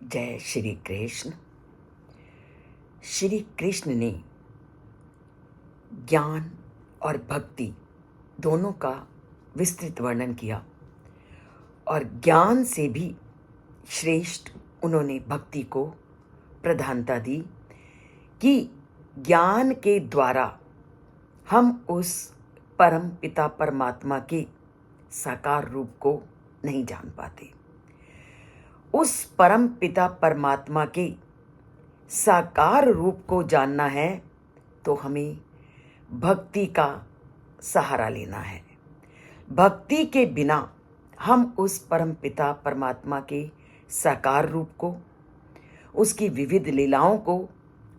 जय श्री कृष्ण। श्री कृष्ण ने ज्ञान और भक्ति दोनों का विस्तृत वर्णन किया और ज्ञान से भी श्रेष्ठ उन्होंने भक्ति को प्रधानता दी कि ज्ञान के द्वारा हम उस परम पिता परमात्मा के साकार रूप को नहीं जान पाते। उस परम पिता परमात्मा के साकार रूप को जानना है तो हमें भक्ति का सहारा लेना है। भक्ति के बिना हम उस परम पिता परमात्मा के साकार रूप को, उसकी विविध लीलाओं को,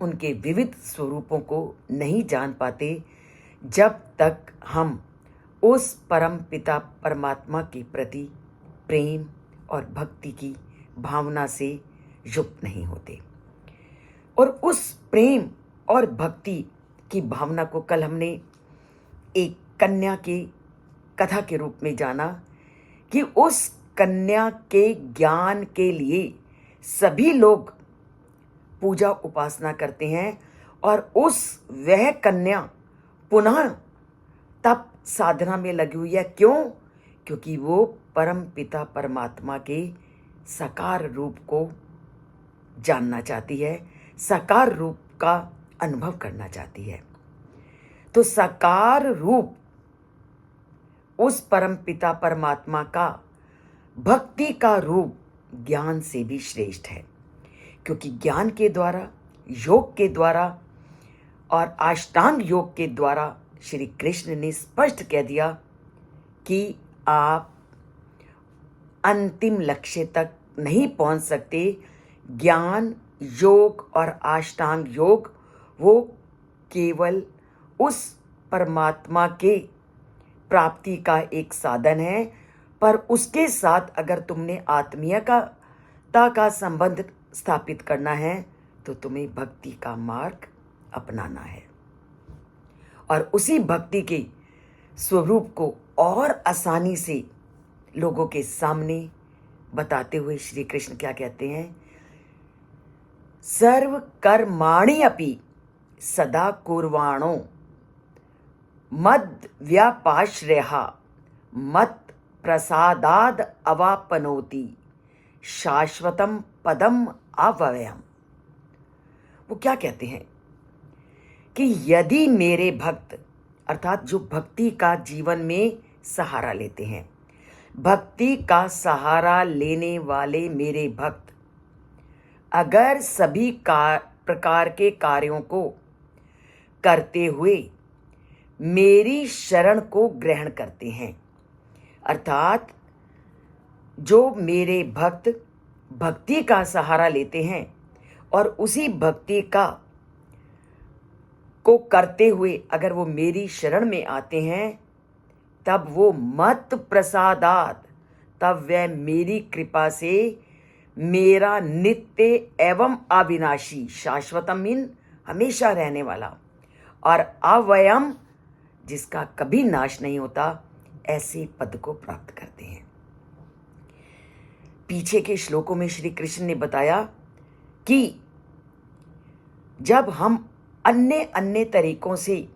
उनके विविध स्वरूपों को नहीं जान पाते जब तक हम उस परम पिता परमात्मा के प्रति प्रेम और भक्ति की भावना से युक्त नहीं होते। और उस प्रेम और भक्ति की भावना को कल हमने एक कन्या की कथा के रूप में जाना कि उस कन्या के ज्ञान के लिए सभी लोग पूजा उपासना करते हैं और वह कन्या पुनः तप साधना में लगी हुई है। क्यों? क्योंकि वो परम पिता परमात्मा के साकार रूप को जानना चाहती है, साकार रूप का अनुभव करना चाहती है। तो साकार रूप उस परम पिता परमात्मा का भक्ति का रूप ज्ञान से भी श्रेष्ठ है, क्योंकि ज्ञान के द्वारा, योग के द्वारा और अष्टांग योग के द्वारा श्री कृष्ण ने स्पष्ट कह दिया कि आप अंतिम लक्ष्य तक नहीं पहुंच सकते। ज्ञान, योग और अष्टांग योग वो केवल उस परमात्मा के प्राप्ति का एक साधन है, पर उसके साथ अगर तुमने आत्मीयता का संबंध स्थापित करना है तो तुम्हें भक्ति का मार्ग अपनाना है। और उसी भक्ति के स्वरूप को और आसानी से लोगों के सामने बताते हुए श्री कृष्ण क्या कहते हैं? सर्व कर्माणि अपि सदा कुर्वाणो मद व्यापाश्रयः मत प्रसादाद अवापनोति शाश्वतम पदम अव्ययम्। वो क्या कहते हैं कि यदि मेरे भक्त, अर्थात जो भक्ति का जीवन में सहारा लेते हैं, भक्ति का सहारा लेने वाले मेरे भक्त अगर सभी प्रकार के कार्यों को करते हुए मेरी शरण को ग्रहण करते हैं, अर्थात जो मेरे भक्त भक्ति का सहारा लेते हैं और उसी भक्ति को करते हुए अगर वो मेरी शरण में आते हैं, तब वो मत प्रसादात, तब वह मेरी कृपा से मेरा नित्य एवं अविनाशी, शाश्वतम मीन हमेशा रहने वाला, और अव्ययम जिसका कभी नाश नहीं होता, ऐसे पद को प्राप्त करते हैं। पीछे के श्लोकों में श्री कृष्ण ने बताया कि जब हम अन्य अन्य तरीकों से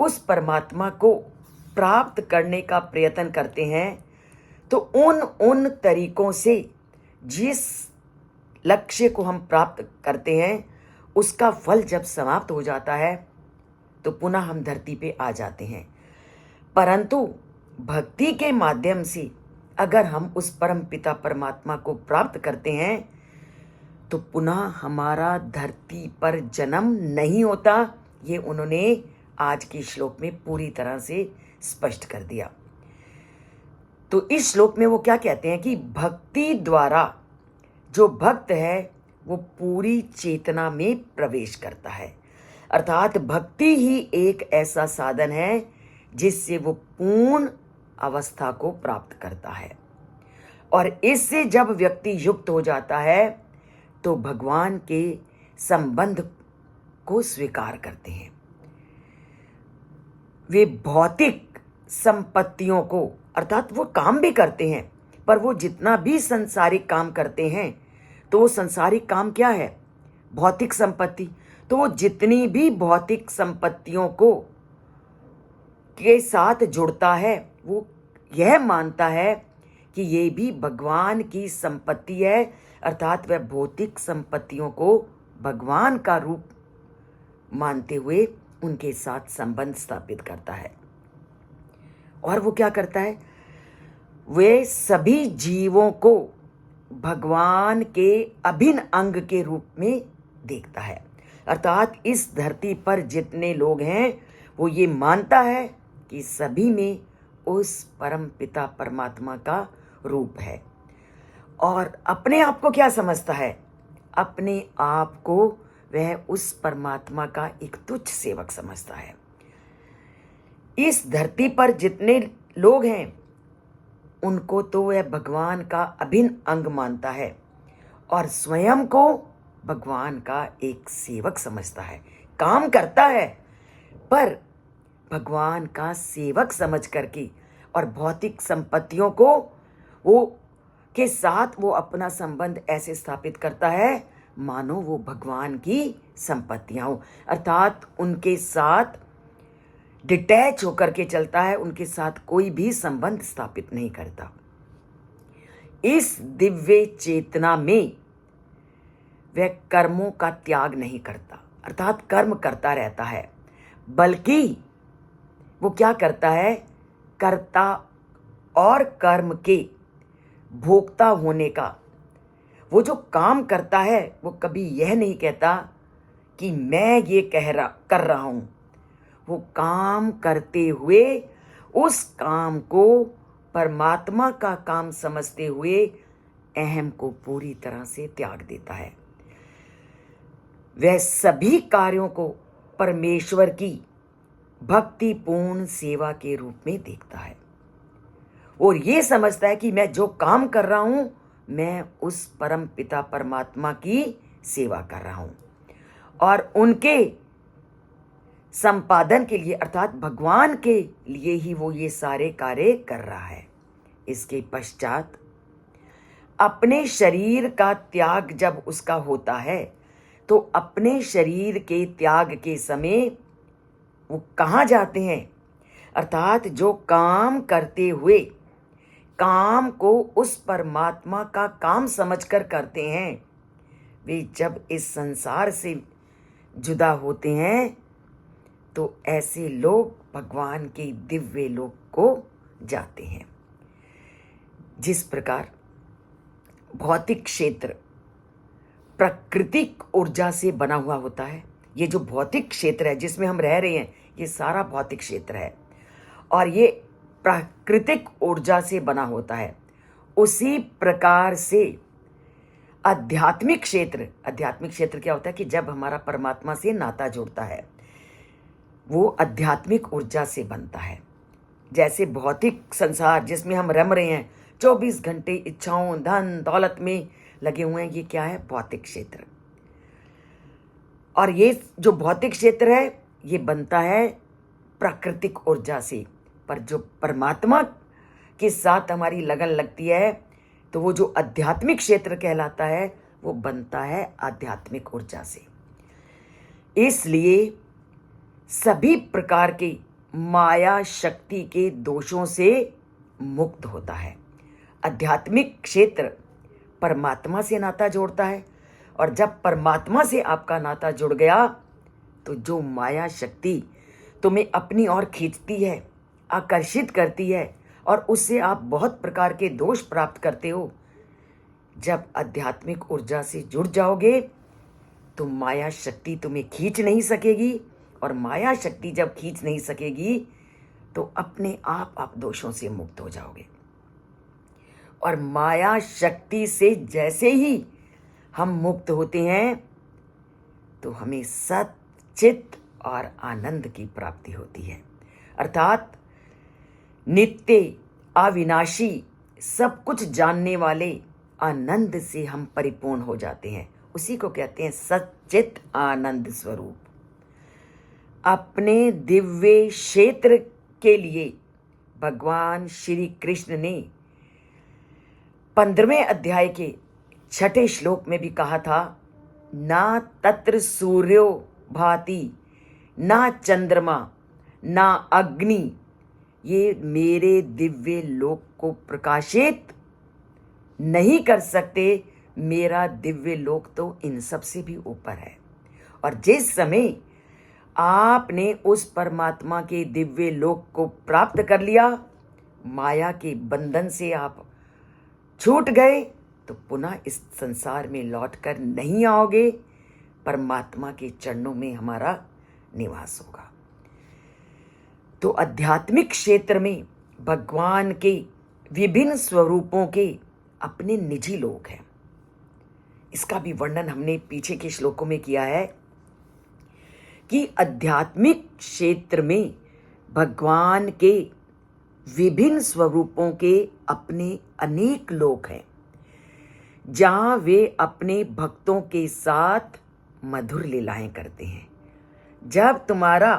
उस परमात्मा को प्राप्त करने का प्रयत्न करते हैं तो उन तरीकों से जिस लक्ष्य को हम प्राप्त करते हैं उसका फल जब समाप्त हो जाता है तो पुनः हम धरती पे आ जाते हैं। परंतु भक्ति के माध्यम से अगर हम उस परम पिता परमात्मा को प्राप्त करते हैं तो पुनः हमारा धरती पर जन्म नहीं होता। ये उन्होंने आज के श्लोक में पूरी तरह से स्पष्ट कर दिया। तो इस श्लोक में वो क्या कहते हैं कि भक्ति द्वारा जो भक्त है वो पूरी चेतना में प्रवेश करता है, अर्थात भक्ति ही एक ऐसा साधन है जिससे वो पूर्ण अवस्था को प्राप्त करता है। और इससे जब व्यक्ति युक्त हो जाता है तो भगवान के संबंध को स्वीकार करते हैं। वे भौतिक संपत्तियों को, अर्थात वो काम भी करते हैं, पर वो जितना भी संसारिक काम करते हैं तो संसारिक काम क्या है? भौतिक संपत्ति। तो वो जितनी भी भौतिक संपत्तियों को के साथ जुड़ता है, वो यह मानता है कि ये भी भगवान की संपत्ति है, अर्थात वह भौतिक संपत्तियों को भगवान का रूप मानते हुए उनके साथ संबंध स्थापित करता है। और वो क्या करता है? वे सभी जीवों को भगवान के अभिन्न अंग के रूप में देखता है। अर्थात इस धरती पर जितने लोग हैं, वो ये मानता है कि सभी में उस परम पिता परमात्मा का रूप है। और अपने आप को क्या समझता है? अपने आप को वह उस परमात्मा का एक तुच्छ सेवक समझता है। इस धरती पर जितने लोग हैं, उनको तो वह भगवान का अभिन्न अंग मानता है और स्वयं को भगवान का एक सेवक समझता है। काम करता है, पर भगवान का सेवक समझ करके और भौतिक संपत्तियों को वो के साथ वो अपना संबंध ऐसे स्थापित करता है मानो वो भगवान की संपत्तियां हो, अर्थात उनके साथ डिटैच होकर के चलता है, उनके साथ कोई भी संबंध स्थापित नहीं करता। इस दिव्य चेतना में वह कर्मों का त्याग नहीं करता, अर्थात कर्म करता रहता है, बल्कि वो क्या करता है? कर्ता और कर्म के भोक्ता होने का वो जो काम करता है, वो कभी यह नहीं कहता कि मैं ये कर रहा हूं। वो काम करते हुए उस काम को परमात्मा का काम समझते हुए अहम को पूरी तरह से त्याग देता है। वह सभी कार्यों को परमेश्वर की भक्तिपूर्ण सेवा के रूप में देखता है और ये समझता है कि मैं जो काम कर रहा हूं, मैं उस परम पिता परमात्मा की सेवा कर रहा हूं और उनके संपादन के लिए, अर्थात भगवान के लिए ही वो ये सारे कार्य कर रहा है। इसके पश्चात अपने शरीर का त्याग जब उसका होता है, तो अपने शरीर के त्याग के समय वो कहाँ जाते हैं? अर्थात जो काम करते हुए काम को उस परमात्मा का काम समझकर करते हैं, वे जब इस संसार से जुदा होते हैं, तो ऐसे लोग भगवान के दिव्य लोक को जाते हैं। जिस प्रकार भौतिक क्षेत्र प्राकृतिक ऊर्जा से बना हुआ होता है, ये जो भौतिक क्षेत्र है जिसमें हम रह रहे हैं, ये सारा भौतिक क्षेत्र है और ये प्राकृतिक ऊर्जा से बना होता है। उसी प्रकार से आध्यात्मिक क्षेत्र क्या होता है कि जब हमारा परमात्मा से नाता जुड़ता है, वो आध्यात्मिक ऊर्जा से बनता है। जैसे भौतिक संसार जिसमें हम रम रहे हैं, 24 घंटे इच्छाओं, धन दौलत में लगे हुए हैं, ये क्या है? भौतिक क्षेत्र। और ये जो भौतिक क्षेत्र है, ये बनता है प्राकृतिक ऊर्जा से, पर जो परमात्मा के साथ हमारी लगन लगती है, तो वो जो आध्यात्मिक क्षेत्र कहलाता है, वो बनता है आध्यात्मिक ऊर्जा से। इसलिए सभी प्रकार के माया शक्ति के दोषों से मुक्त होता है। आध्यात्मिक क्षेत्र परमात्मा से नाता जोड़ता है और जब परमात्मा से आपका नाता जुड़ गया, तो जो माया शक्ति तुम्हें अपनी ओर खींचती है, आकर्षित करती है और उससे आप बहुत प्रकार के दोष प्राप्त करते हो, जब आध्यात्मिक ऊर्जा से जुड़ जाओगे तो माया शक्ति तुम्हें खींच नहीं सकेगी और माया शक्ति जब खींच नहीं सकेगी तो अपने आप दोषों से मुक्त हो जाओगे। और माया शक्ति से जैसे ही हम मुक्त होते हैं, तो हमें सत चित और आनंद की प्राप्ति होती है, अर्थात नित्य अविनाशी सब कुछ जानने वाले आनंद से हम परिपूर्ण हो जाते हैं। उसी को कहते हैं सच्चित आनंद स्वरूप। अपने दिव्य क्षेत्र के लिए भगवान श्री कृष्ण ने 15वें अध्याय के छठे श्लोक में भी कहा था, ना तत्र सूर्यो भाति ना चंद्रमा ना अग्नि, ये मेरे दिव्य लोक को प्रकाशित नहीं कर सकते। मेरा दिव्य लोक तो इन सब से भी ऊपर है। और जिस समय आपने उस परमात्मा के दिव्य लोक को प्राप्त कर लिया, माया के बंधन से आप छूट गए, तो पुनः इस संसार में लौटकर नहीं आओगे। परमात्मा के चरणों में हमारा निवास होगा। तो आध्यात्मिक क्षेत्र में भगवान के विभिन्न स्वरूपों के अपने निजी लोक हैं। इसका भी वर्णन हमने पीछे के श्लोकों में किया है कि आध्यात्मिक क्षेत्र में भगवान के विभिन्न स्वरूपों के अपने अनेक लोक हैं, जहां वे अपने भक्तों के साथ मधुर लीलाएं करते हैं। जब तुम्हारा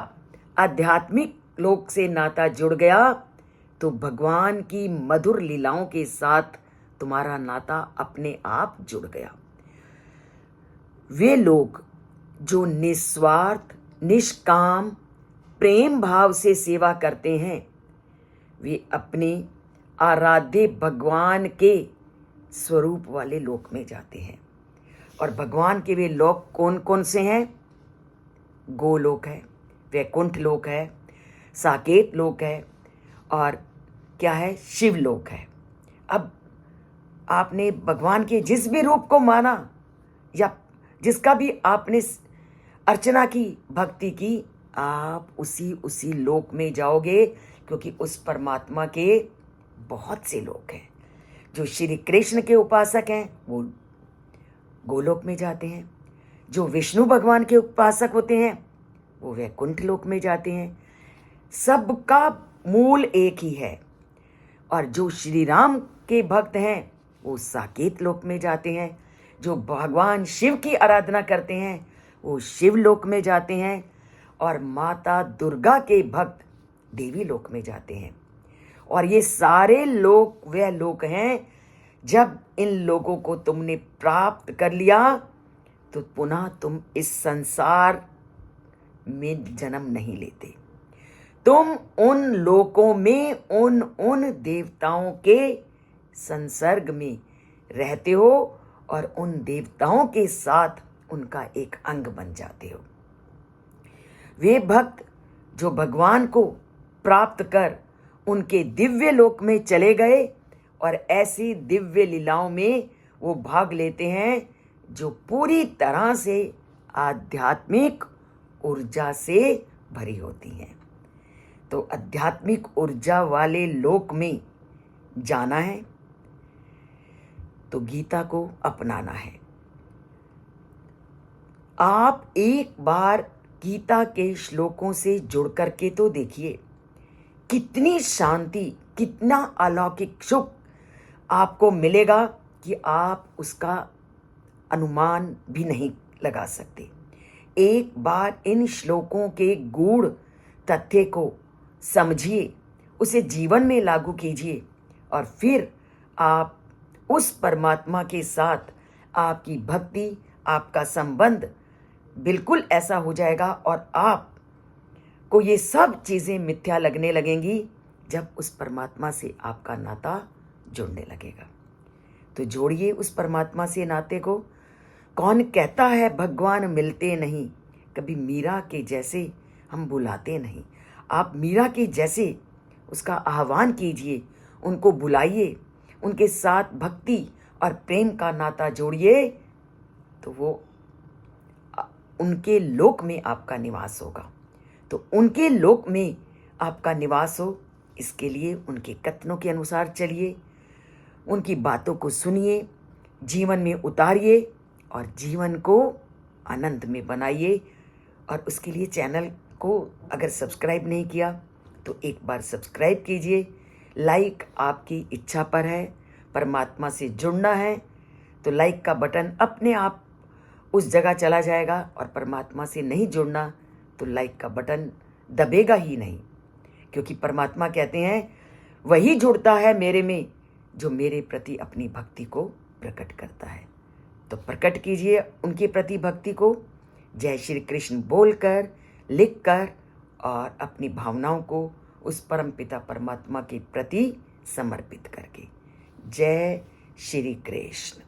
आध्यात्मिक लोक से नाता जुड़ गया, तो भगवान की मधुर लीलाओं के साथ तुम्हारा नाता अपने आप जुड़ गया। वे लोग जो निस्वार्थ निष्काम प्रेम भाव से सेवा करते हैं, वे अपने आराध्य भगवान के स्वरूप वाले लोक में जाते हैं। और भगवान के वे लोक कौन कौन से हैं? गोलोक है, वैकुंठ लोक है, साकेत लोक है, और क्या है? शिवलोक है। अब आपने भगवान के जिस भी रूप को माना या जिसका भी आपने अर्चना की, भक्ति की, आप उसी लोक में जाओगे, क्योंकि उस परमात्मा के बहुत से लोक हैं। जो श्री कृष्ण के उपासक हैं वो गोलोक में जाते हैं, जो विष्णु भगवान के उपासक होते हैं वो वैकुंठ लोक में जाते हैं। सबका मूल एक ही है। और जो श्री राम के भक्त हैं वो साकेत लोक में जाते हैं, जो भगवान शिव की आराधना करते हैं वो शिव लोक में जाते हैं, और माता दुर्गा के भक्त देवी लोक में जाते हैं। और ये सारे लोक वह लोक हैं, जब इन लोगों को तुमने प्राप्त कर लिया तो पुनः तुम इस संसार में जन्म नहीं लेते। तुम उन लोकों में उन देवताओं के संसर्ग में रहते हो और उन देवताओं के साथ उनका एक अंग बन जाते हो। वे भक्त जो भगवान को प्राप्त कर उनके दिव्य लोक में चले गए और ऐसी दिव्य लीलाओं में वो भाग लेते हैं जो पूरी तरह से आध्यात्मिक ऊर्जा से भरी होती हैं। तो आध्यात्मिक ऊर्जा वाले लोक में जाना है तो गीता को अपनाना है। आप एक बार गीता के श्लोकों से जुड़ करके तो देखिए, कितनी शांति, कितना अलौकिक सुख आपको मिलेगा कि आप उसका अनुमान भी नहीं लगा सकते। एक बार इन श्लोकों के गूढ़ तथ्य को समझिए, उसे जीवन में लागू कीजिए, और फिर आप उस परमात्मा के साथ आपकी भक्ति, आपका संबंध बिल्कुल ऐसा हो जाएगा और आप को ये सब चीज़ें मिथ्या लगने लगेंगी जब उस परमात्मा से आपका नाता जुड़ने लगेगा। तो जोड़िए उस परमात्मा से नाते को। कौन कहता है भगवान मिलते नहीं, कभी मीरा के जैसे हम बुलाते नहीं। आप मीरा के जैसे उसका आह्वान कीजिए, उनको बुलाइए, उनके साथ भक्ति और प्रेम का नाता जोड़िए, तो वो उनके लोक में आपका निवास होगा। तो उनके लोक में आपका निवास हो, इसके लिए उनके कथनों के अनुसार चलिए, उनकी बातों को सुनिए, जीवन में उतारिए और जीवन को आनंद में बनाइए। और उसके लिए चैनल को अगर सब्सक्राइब नहीं किया तो एक बार सब्सक्राइब कीजिए। लाइक आपकी इच्छा पर है, परमात्मा से जुड़ना है तो लाइक का बटन अपने आप उस जगह चला जाएगा, और परमात्मा से नहीं जुड़ना तो लाइक का बटन दबेगा ही नहीं, क्योंकि परमात्मा कहते हैं वही जुड़ता है मेरे में जो मेरे प्रति अपनी भक्ति को प्रकट करता है। तो प्रकट कीजिए उनके प्रति भक्ति को, जय श्री कृष्ण बोलकर, लिखकर और अपनी भावनाओं को उस परमपिता परमात्मा के प्रति समर्पित करके। जय श्री कृष्ण।